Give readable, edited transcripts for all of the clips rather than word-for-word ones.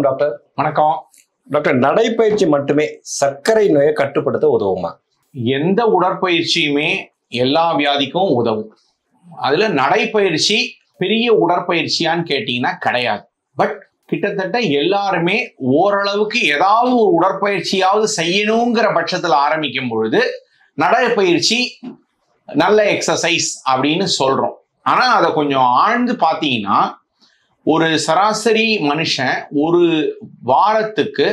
வணக்கம் டாக்டர். வணக்கம் டாக்டர், நடைப்பயிற்சி மட்டுமே சர்க்கரை நோயை கட்டுப்படுத்த உதவுமா? எந்த உடற்பயிற்சியுமே எல்லா வியாதிக்கும் உதவும். அதுல நடைப்பயிற்சி பெரிய உடற்பயிற்சியான்னு கேட்டீங்கன்னா கிடையாது. பட் கிட்டத்தட்ட எல்லாருமே ஓரளவுக்கு ஏதாவது ஒரு உடற்பயிற்சியாவது செய்யணுங்கிற பட்சத்தில் ஆரம்பிக்கும் பொழுது நடைப்பயிற்சி நல்ல எக்ஸசைஸ் அப்படின்னு சொல்றோம். ஆனா அதை கொஞ்சம் ஆழ்ந்து பார்த்தீங்கன்னா ஒரு சராசரி மனுஷன் ஒரு வாரத்துக்கு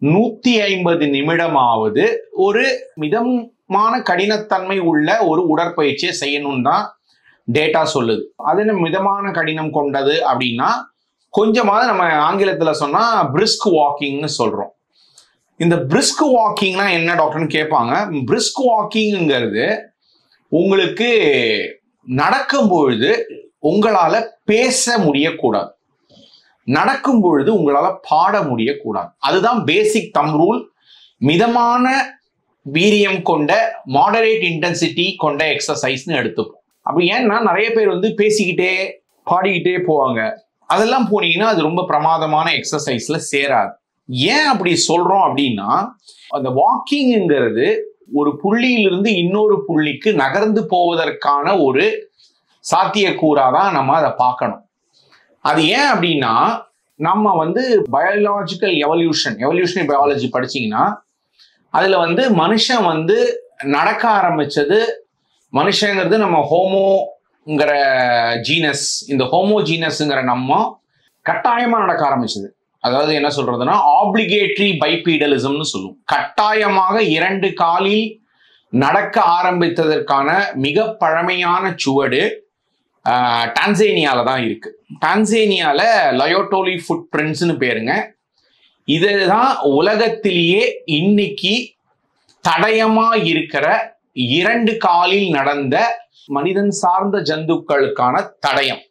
150 நிமிடமாவது ஒரு மிதமான கடினத்தன்மை உள்ள ஒரு உடற்பயிற்சியை செய்யணும்னு தான் டேட்டா சொல்லுது. அது என்ன மிதமான கடினம் கொண்டது அப்படின்னா கொஞ்சமாவது நம்ம ஆங்கிலத்தில் சொன்னா பிரிஸ்க் வாக்கிங்னு சொல்றோம். இந்த பிரிஸ்க் வாக்கிங்னா என்ன டாக்டர்னு கேட்பாங்க. பிரிஸ்க் வாக்கிங்கிறது உங்களுக்கு நடக்கும் பொழுது உங்களால பேச முடியக்கூடாது, நடக்கும் பொழுது உங்களால பாட முடியக்கூடாது. அதுதான் பேசிக் தம் ரூல். மிதமான வீரியம் கொண்ட மாடரேட் இன்டென்சிட்டி கொண்ட எக்ஸசைஸ்னு எடுத்துப்போம். அப்படி ஏன்னா நிறைய பேர் பேசிக்கிட்டே பாடிக்கிட்டே போவாங்க. அதெல்லாம் போனீங்கன்னா அது ரொம்ப பிரமாதமான எக்ஸசைஸ்ல சேராது. ஏன் அப்படி சொல்றோம் அப்படின்னா அந்த வாக்கிங்கிறது ஒரு புள்ளியிலிருந்து இன்னொரு புள்ளிக்கு நகர்ந்து போவதற்கான ஒரு சாத்தியக்கூறாதான் நம்ம அதை பார்க்கணும். அது ஏன் அப்படின்னா நம்ம பயாலஜிக்கல் எவல்யூஷனரி பயாலஜி படிச்சீங்கன்னா அதுல மனுஷன் நடக்க ஆரம்பிச்சது. மனுஷங்கிறது நம்ம ஹோமோங்கிற ஜீனஸ், இந்த ஹோமோ ஜீனஸ்ங்கிற நம்ம கட்டாயமா நடக்க ஆரம்பிச்சது. அதாவது என்ன சொல்றதுன்னா ஆப்ளிகேட்டரி பைபீடலிசம்னு சொல்லுவோம். கட்டாயமாக 2 காலில் நடக்க ஆரம்பித்ததற்கான மிக பழமையான சுவடு டான்சேனியால தான் இருக்கு. டான்சேனியால லயோட்டோலி ஃபுட் பிரிண்ட்ஸ்னு பேருங்க. இதுதான் உலகத்திலேயே இன்னைக்கு தடயமா இருக்கிற 2 காலில் நடந்த மனிதன் சார்ந்த ஜந்துக்களுக்கான தடயம்.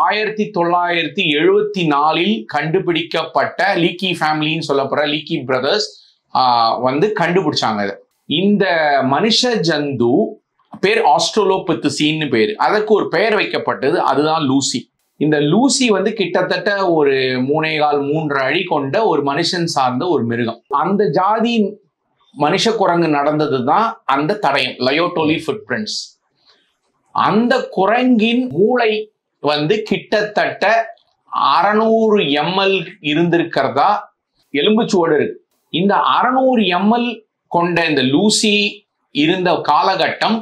1974 கண்டுபிடிக்கப்பட்ட லீக்கி ஃபேமிலின்னு சொல்லப்படுற லீக்கி பிரதர்ஸ் கண்டுபிடிச்சாங்க. இந்த மனுஷ ஜந்து பேர் ஆஸ்ட்ரலோபித்தீஸ்னு பேரு. அதற்கு ஒரு பெயர் வைக்கப்பட்டது, அதுதான் லூசி. இந்த லூசி கிட்டத்தட்ட ஒரு 3.25-3 அடி கொண்ட ஒரு மனுஷன் சார்ந்த ஒரு மிருகம். அந்த ஜாதி மனுஷ குரங்கு நடந்தது தான் அந்த தடயம், லயோட்டோலி ஃபுட் பிரிண்ட்ஸ். அந்த குரங்கின் மூளை கிட்டத்தட்ட 600 ml இருந்திருக்கிறதா எலும்புச்சுவடு இருக்கு. இந்த 600 ml கொண்ட இந்த லூசி இருந்த காலகட்டம்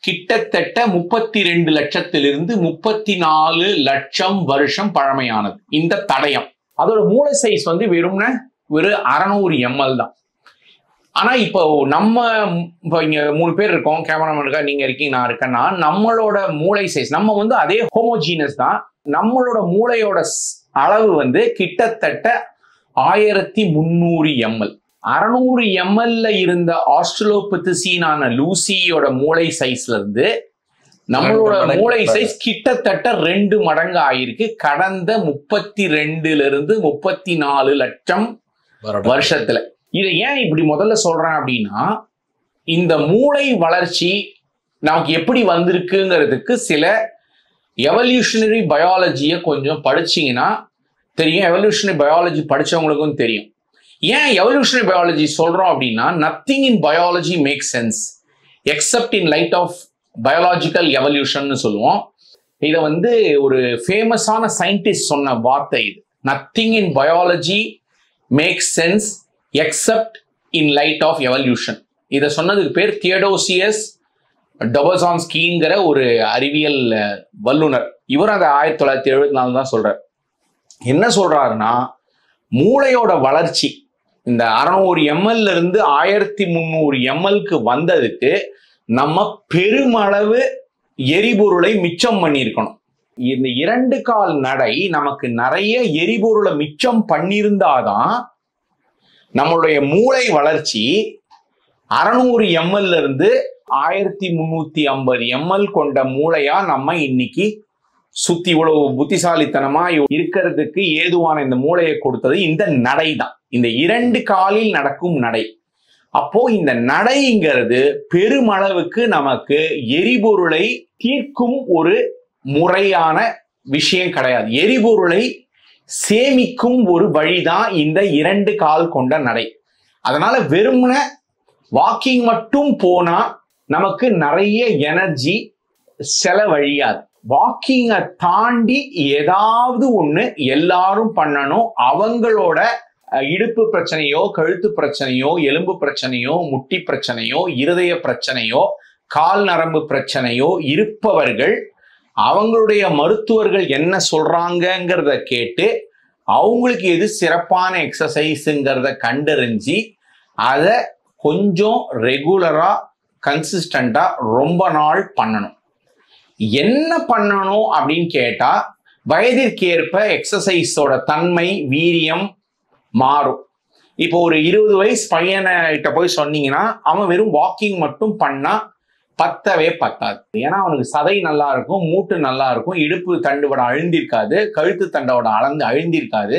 கிட்டத்தட்ட 32 லட்சத்திலிருந்து 34 லட்சம் வருஷம் பழமையானது இந்த தடயம். அதோட மூளை சைஸ் வெறும் 600 ml தான். ஆனா இப்போ நம்ம இங்க 3 பேர் இருக்கோம், கேமராமேன் இருக்கா, நீங்க இருக்கீங்க, நான் இருக்கேன்னா நம்மளோட மூளை சைஸ் நம்ம அதே ஹோமோஜீனஸ் தான். நம்மளோட மூளையோட அளவு கிட்டத்தட்ட 1300 ml. 600 ml இருந்த ஆஸ்ட்ரலோபித்தீஸான லூசியோட மூளை சைஸ்ல இருந்து நம்மளோட மூளை சைஸ் கிட்டத்தட்ட 2 மடங்கு ஆயிருக்கு கடந்த 32 34 லட்சம் வருஷத்துல. இதை ஏன் இப்படி முதல்ல சொல்றேன் அப்படின்னா இந்த மூளை வளர்ச்சி நமக்கு எப்படி வந்திருக்குங்கிறதுக்கு சில எவல்யூஷனரி பயாலஜியை கொஞ்சம் படிச்சீங்கன்னா தெரியும். எவல்யூஷனரி பயாலஜி படிச்சவங்களுக்கும் தெரியும். ஏன் எவல்யூஷனரி பயாலஜி சொல்றோம் அப்படின்னா nothing in biology make sense except in light of biological evolution சொல்லுவோம். இதை ஒரு ஃபேமஸான சயின்டிஸ்ட் சொன்ன வார்த்தை இது. Nothing in biology make sense except in light of evolution. இதை சொன்னதுக்கு பேர் தியோடோசியஸ் டொபஸான்ஸ்கிங்கிற ஒரு அறிவியல் வல்லுனர். இவர் அதை 1974 தான் சொல்றார். என்ன சொல்றாருன்னா மூளையோட வளர்ச்சி இந்த 600 ml இருந்து 1300 mlக்கு வந்ததுக்கு நம்ம பெருமளவு எரிபொருளை மிச்சம் பண்ணியிருக்கணும். இந்த 2 கால் நடை நமக்கு நிறைய எரிபொருளை மிச்சம் பண்ணியிருந்தாதான் நம்மளுடைய மூளை வளர்ச்சி 600 ml இருந்து 1350 ml கொண்ட மூளையா நம்ம இன்னைக்கு சுத்தி இவ்வளவு புத்திசாலித்தனமா இருக்கிறதுக்கு ஏதுவான இந்த மூளையை கொடுத்தது இந்த நடை தான், இந்த 2 காலில் நடக்கும் நடை. அப்போ இந்த நடைங்கிறது பெருமளவுக்கு நமக்கு எரிபொருளை தீர்க்கும் ஒரு முறையான விஷயம் கிடையாது. எரிபொருளை சேமிக்கும் ஒரு வழிதான் இந்த 2 கால் கொண்ட நடை. அதனால வெறுமன வாக்கிங் மட்டும் போனா நமக்கு நிறைய எனர்ஜி செலவழியாது. வாக்கிங்கை தாண்டி ஏதாவது ஒண்ணு எல்லாரும் பண்ணணும். அவங்களோட இடுப்பு பிரச்சனையோ, கழுத்து பிரச்சனையோ, எலும்பு பிரச்சனையோ, முட்டி பிரச்சனையோ, இருதய பிரச்சனையோ, கால் நரம்பு பிரச்சனையோ இருப்பவர்கள் அவங்களுடைய மருத்துவர்கள் என்ன சொல்றாங்கிறத கேட்டு அவங்களுக்கு எது சிறப்பான எக்ஸசைஸுங்கிறத கண்டறிஞ்சு அதை கொஞ்சம் ரெகுலரா கன்சிஸ்டண்டா ரொம்ப நாள் பண்ணணும். என்ன பண்ணணும் அப்படின்னு கேட்டா, வயதிற்கேற்ப எக்ஸசைஸோட தன்மை, வீரியம் மாறும். இப்போ ஒரு 20 வயசு பையன்கிட்ட போய் சொன்னீங்கன்னா அவன் வெறும் வாக்கிங் மட்டும் பண்ணா பத்தவே பத்தாது. ஏன்னா அவனுக்கு சதை நல்லா இருக்கும், மூட்டு நல்லா இருக்கும், இடுப்பு தண்டுவட அழுந்திருக்காது, கழுத்து தண்டோட அழுந்திருக்காது.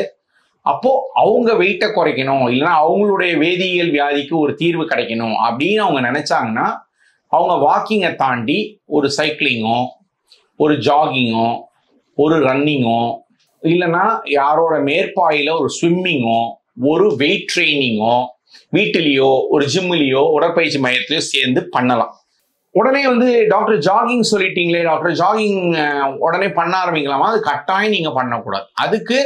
அப்போ அவங்க வெயிட்டை குறைக்கணும், இல்லைன்னா அவங்களுடைய வேதியியல் வியாதிக்கு ஒரு தீர்வு கிடைக்கணும் அப்படின்னு அவங்க நினைச்சாங்கன்னா அவங்க வாக்கிங்கை தாண்டி ஒரு சைக்கிளிங்கோ, ஒரு ஜாகிங்கோ, ஒரு ரன்னிங்கோ, இல்லைன்னா யாரோட மேற்பாயில ஒரு ஸ்விம்மிங்கோ, ஒரு வெயிட் ட்ரைனிங்கோ, வீட்டிலேயோ ஒரு ஜிம்மிலேயோ உடற்பயிற்சி மையத்திலேயோ சேர்ந்து பண்ணலாம். உடனே டாக்டர் ஜாகிங் சொல்லிட்டீங்களே, டாக்டர் ஜாகிங் உடனே பண்ண ஆரம்பிக்கலாமா? அது கட்டாயம் நீங்க பண்ணக்கூடாது. அதுக்கு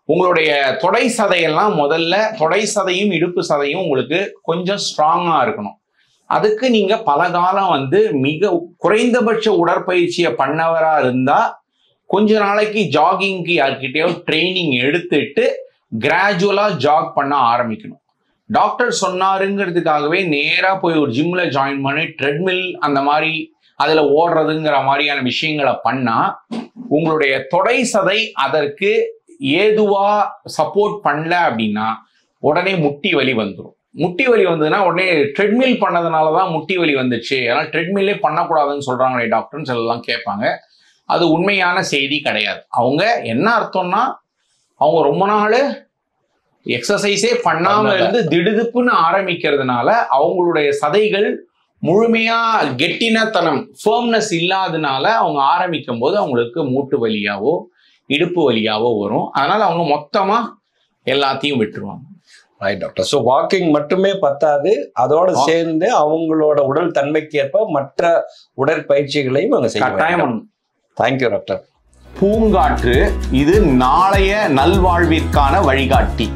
உங்களுடைய தொடை சதையெல்லாம் முதல்ல, தொடை சதையும் இடுப்பு சதையும் உங்களுக்கு கொஞ்சம் ஸ்ட்ராங்கா இருக்கணும். அதுக்கு நீங்க பல காலம் மிக குறைந்தபட்ச உடற்பயிற்சியை பண்ணவரா இருந்தா கொஞ்ச நாளைக்கு ஜாகிங்க்கு யார்கிட்டயோ ட்ரைனிங் எடுத்துட்டு கிராஜுவலா ஜாக் பண்ண ஆரம்பிக்கணும். டாக்டர் சொன்னாருங்கிறதுக்காகவே நேரா போய் ஒரு ஜிம்ல ஜாயின் பண்ணி ட்ரெட்மில் அந்த மாதிரி அதுல ஓடுறதுங்கிற மாதிரியான விஷயங்களை பண்ணா உங்களுடைய தொடை சதை அதற்கு ஏதுவா சப்போர்ட் பண்ணல அப்படின்னா உடனே முட்டி வலி வந்துடும். முட்டி வலி வந்ததுன்னா உடனே ட்ரெட்மில் பண்ணதுனாலதான் முட்டி வலி வந்துச்சு, அதனால ட்ரெட்மில்லே பண்ணக்கூடாதுன்னு சொல்றாங்களே டாக்டர்னு சொல்லலாம் கேட்பாங்க. அது உண்மையான செய்தி கிடையாது. அவங்க என்ன அர்த்தம்னா, அவங்க ரொம்ப நாள் எக்ஸசைஸே பண்ணாம இருந்து திடுதுப்புன்னு ஆரம்பிக்கிறதுனால அவங்களுடைய சதைகள் முழுமையா கெட்டினத்தனம், ஃபர்ம்னஸ் இல்லாதனால அவங்க ஆரம்பிக்கும் போது அவங்களுக்கு மூட்டு வலியாவோ இடுப்பு வலியாவோ வரும். அதனால அவங்க மொத்தமா எல்லாத்தையும் விட்டுருவாங்க. Right doctor. ஸோ வாக்கிங் மட்டுமே பத்தாது, அதோட சேர்ந்து அவங்களோட உடல் தன்மைக்கு ஏற்ப மற்ற உடற்பயிற்சிகளையும் அவங்க செய்யணும். Thank you doctor. பூங்காற்று இது நாளைய நல்வாழ்விற்கான வழிகாட்டி.